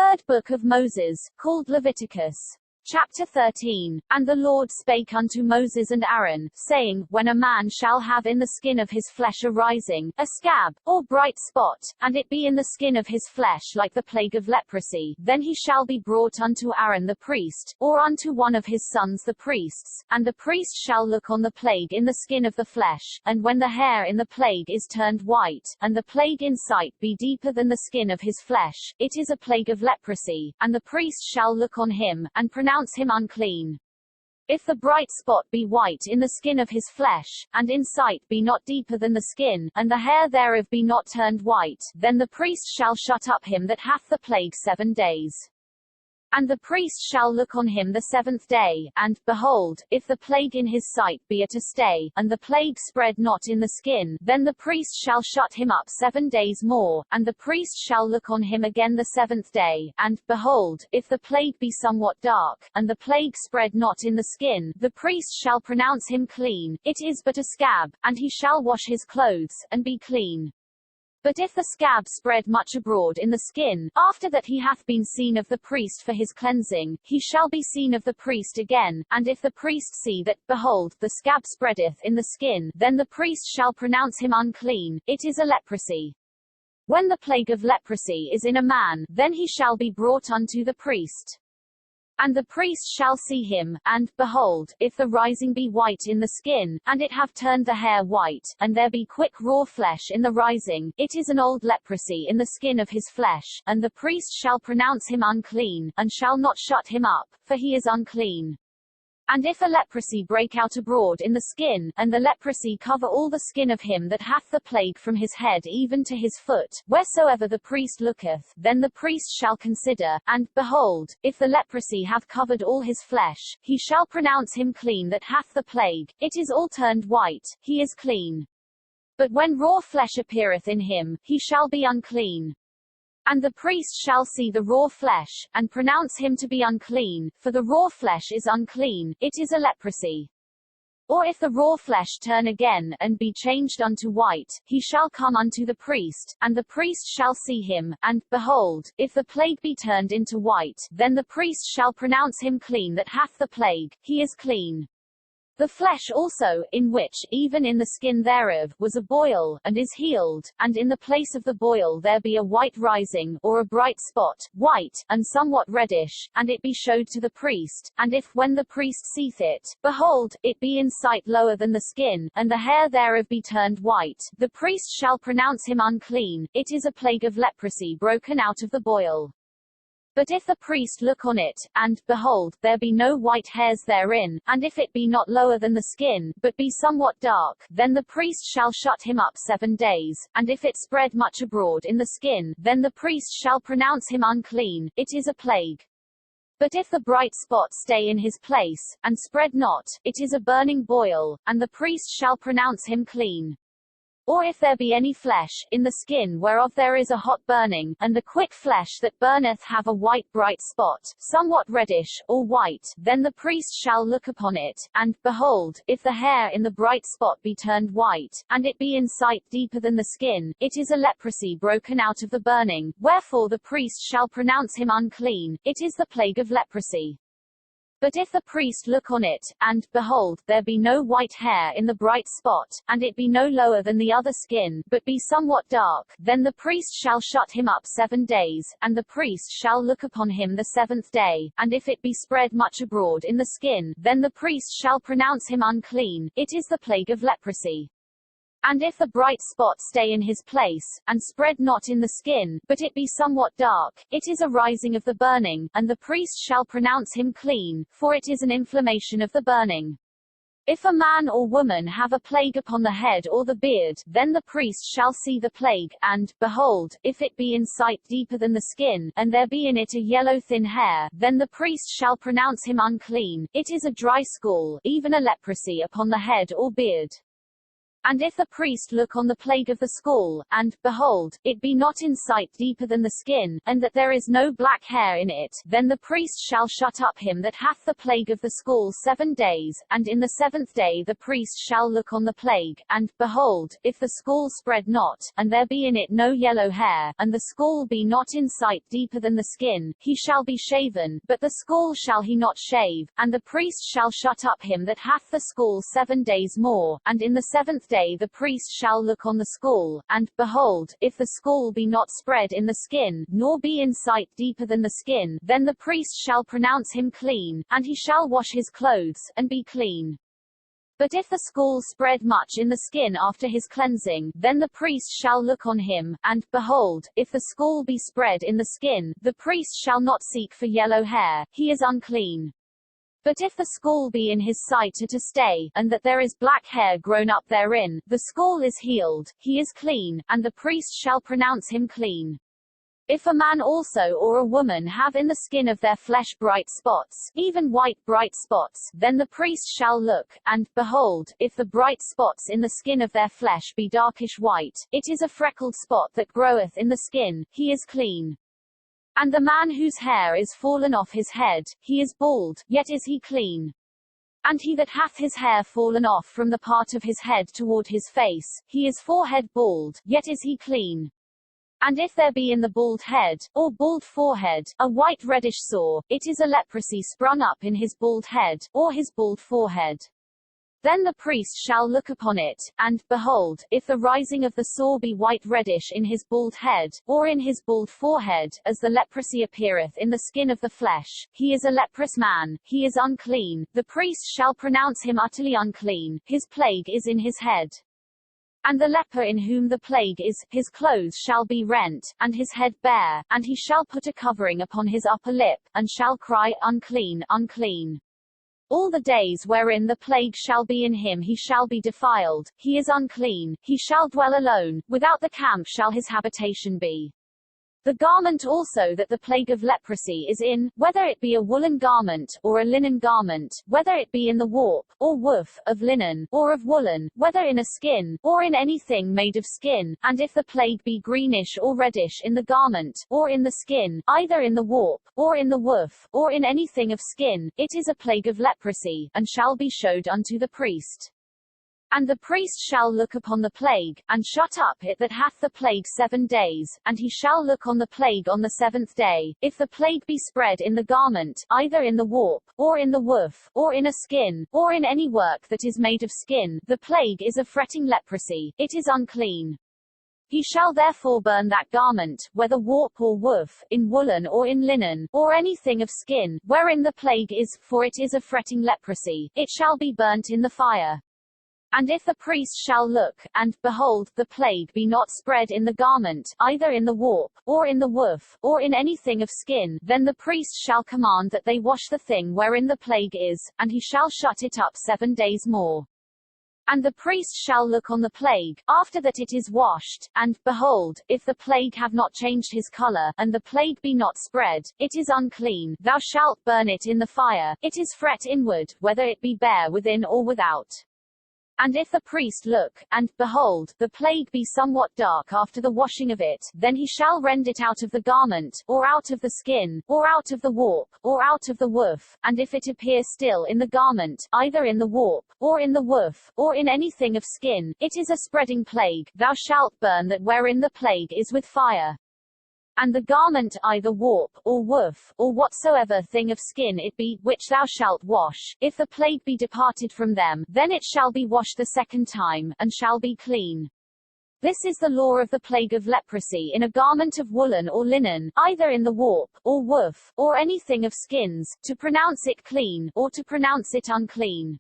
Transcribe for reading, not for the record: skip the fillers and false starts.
third book of Moses, called Leviticus. Chapter 13. And the Lord spake unto Moses and Aaron, saying, When a man shall have in the skin of his flesh a rising, a scab, or bright spot, and it be in the skin of his flesh like the plague of leprosy, then he shall be brought unto Aaron the priest, or unto one of his sons the priests, and the priest shall look on the plague in the skin of the flesh, and when the hair in the plague is turned white, and the plague in sight be deeper than the skin of his flesh, it is a plague of leprosy, and the priest shall look on him, and pronounce him unclean. If the bright spot be white in the skin of his flesh, and in sight be not deeper than the skin, and the hair thereof be not turned white, then the priest shall shut up him that hath the plague 7 days. And the priest shall look on him the 7th day, and, behold, if the plague in his sight be at a stay, and the plague spread not in the skin, then the priest shall shut him up 7 days more, and the priest shall look on him again the 7th day, and, behold, if the plague be somewhat dark, and the plague spread not in the skin, the priest shall pronounce him clean, it is but a scab, and he shall wash his clothes, and be clean. But if the scab spread much abroad in the skin, after that he hath been seen of the priest for his cleansing, he shall be seen of the priest again, and if the priest see that, behold, the scab spreadeth in the skin, then the priest shall pronounce him unclean, it is a leprosy. When the plague of leprosy is in a man, then he shall be brought unto the priest. And the priest shall see him, and, behold, if the rising be white in the skin, and it have turned the hair white, and there be quick raw flesh in the rising, it is an old leprosy in the skin of his flesh, and the priest shall pronounce him unclean, and shall not shut him up, for he is unclean. And if a leprosy break out abroad in the skin, and the leprosy cover all the skin of him that hath the plague from his head even to his foot, wheresoever the priest looketh, then the priest shall consider, and, behold, if the leprosy hath covered all his flesh, he shall pronounce him clean that hath the plague, it is all turned white, he is clean. But when raw flesh appeareth in him, he shall be unclean. And the priest shall see the raw flesh, and pronounce him to be unclean, for the raw flesh is unclean, it is a leprosy. Or if the raw flesh turn again, and be changed unto white, he shall come unto the priest, and the priest shall see him, and, behold, if the plague be turned into white, then the priest shall pronounce him clean that hath the plague, he is clean. The flesh also, in which, even in the skin thereof, was a boil, and is healed, and in the place of the boil there be a white rising, or a bright spot, white, and somewhat reddish, and it be showed to the priest, and if when the priest seeth it, behold, it be in sight lower than the skin, and the hair thereof be turned white, the priest shall pronounce him unclean, it is a plague of leprosy broken out of the boil. But if the priest look on it, and, behold, there be no white hairs therein, and if it be not lower than the skin, but be somewhat dark, then the priest shall shut him up 7 days, and if it spread much abroad in the skin, then the priest shall pronounce him unclean, it is a plague. But if the bright spot stay in his place, and spread not, it is a burning boil, and the priest shall pronounce him clean. Or if there be any flesh, in the skin whereof there is a hot burning, and the quick flesh that burneth have a white bright spot, somewhat reddish, or white, then the priest shall look upon it, and, behold, if the hair in the bright spot be turned white, and it be in sight deeper than the skin, it is a leprosy broken out of the burning, wherefore the priest shall pronounce him unclean, it is the plague of leprosy. But if the priest look on it, and, behold, there be no white hair in the bright spot, and it be no lower than the other skin, but be somewhat dark, then the priest shall shut him up 7 days, and the priest shall look upon him the 7th day, and if it be spread much abroad in the skin, then the priest shall pronounce him unclean, it is the plague of leprosy. And if the bright spot stay in his place, and spread not in the skin, but it be somewhat dark, it is a rising of the burning, and the priest shall pronounce him clean, for it is an inflammation of the burning. If a man or woman have a plague upon the head or the beard, then the priest shall see the plague, and, behold, if it be in sight deeper than the skin, and there be in it a yellow thin hair, then the priest shall pronounce him unclean, it is a dry scall, even a leprosy upon the head or beard. And if the priest look on the plague of the skull, and, behold, it be not in sight deeper than the skin, and that there is no black hair in it, then the priest shall shut up him that hath the plague of the skull 7 days, and in the 7th day the priest shall look on the plague, and, behold, if the skull spread not, and there be in it no yellow hair, and the skull be not in sight deeper than the skin, he shall be shaven, but the skull shall he not shave, and the priest shall shut up him that hath the skull 7 days more, and in the 7th day the priest shall look on the skull, and, behold, if the skull be not spread in the skin, nor be in sight deeper than the skin, then the priest shall pronounce him clean, and he shall wash his clothes, and be clean. But if the skull spread much in the skin after his cleansing, then the priest shall look on him, and, behold, if the skull be spread in the skin, the priest shall not seek for yellow hair, he is unclean. But if the skull be in his sight to stay, and that there is black hair grown up therein, the skull is healed, he is clean, and the priest shall pronounce him clean. If a man also or a woman have in the skin of their flesh bright spots, even white bright spots, then the priest shall look, and, behold, if the bright spots in the skin of their flesh be darkish white, it is a freckled spot that groweth in the skin, he is clean. And the man whose hair is fallen off his head, he is bald, yet is he clean. And he that hath his hair fallen off from the part of his head toward his face, he is forehead bald, yet is he clean. And if there be in the bald head, or bald forehead, a white reddish sore, it is a leprosy sprung up in his bald head, or his bald forehead. Then the priest shall look upon it, and, behold, if the rising of the sore be white reddish in his bald head, or in his bald forehead, as the leprosy appeareth in the skin of the flesh, he is a leprous man, he is unclean, the priest shall pronounce him utterly unclean, his plague is in his head. And the leper in whom the plague is, his clothes shall be rent, and his head bare, and he shall put a covering upon his upper lip, and shall cry, Unclean, unclean. All the days wherein the plague shall be in him he shall be defiled, he is unclean, he shall dwell alone, without the camp shall his habitation be. The garment also that the plague of leprosy is in, whether it be a woolen garment, or a linen garment, whether it be in the warp, or woof, of linen, or of woolen, whether in a skin, or in anything made of skin, and if the plague be greenish or reddish in the garment, or in the skin, either in the warp, or in the woof, or in anything of skin, it is a plague of leprosy, and shall be showed unto the priest. And the priest shall look upon the plague, and shut up it that hath the plague 7 days, and he shall look on the plague on the 7th day. If the plague be spread in the garment, either in the warp, or in the woof, or in a skin, or in any work that is made of skin, the plague is a fretting leprosy, it is unclean. He shall therefore burn that garment, whether warp or woof, in woolen or in linen, or anything of skin, wherein the plague is, for it is a fretting leprosy, it shall be burnt in the fire. And if the priest shall look, and, behold, the plague be not spread in the garment, either in the warp, or in the woof, or in anything of skin, then the priest shall command that they wash the thing wherein the plague is, and he shall shut it up 7 days more. And the priest shall look on the plague, after that it is washed, and, behold, if the plague have not changed his color, and the plague be not spread, it is unclean, thou shalt burn it in the fire, it is fret inward, whether it be bare within or without. And if the priest look, and, behold, the plague be somewhat dark after the washing of it, then he shall rend it out of the garment, or out of the skin, or out of the warp, or out of the woof, and if it appear still in the garment, either in the warp, or in the woof, or in anything of skin, it is a spreading plague, thou shalt burn that wherein the plague is with fire. And the garment either warp, or woof, or whatsoever thing of skin it be, which thou shalt wash, if the plague be departed from them, then it shall be washed the 2nd time, and shall be clean. This is the law of the plague of leprosy in a garment of woolen or linen, either in the warp, or woof, or anything of skins, to pronounce it clean, or to pronounce it unclean.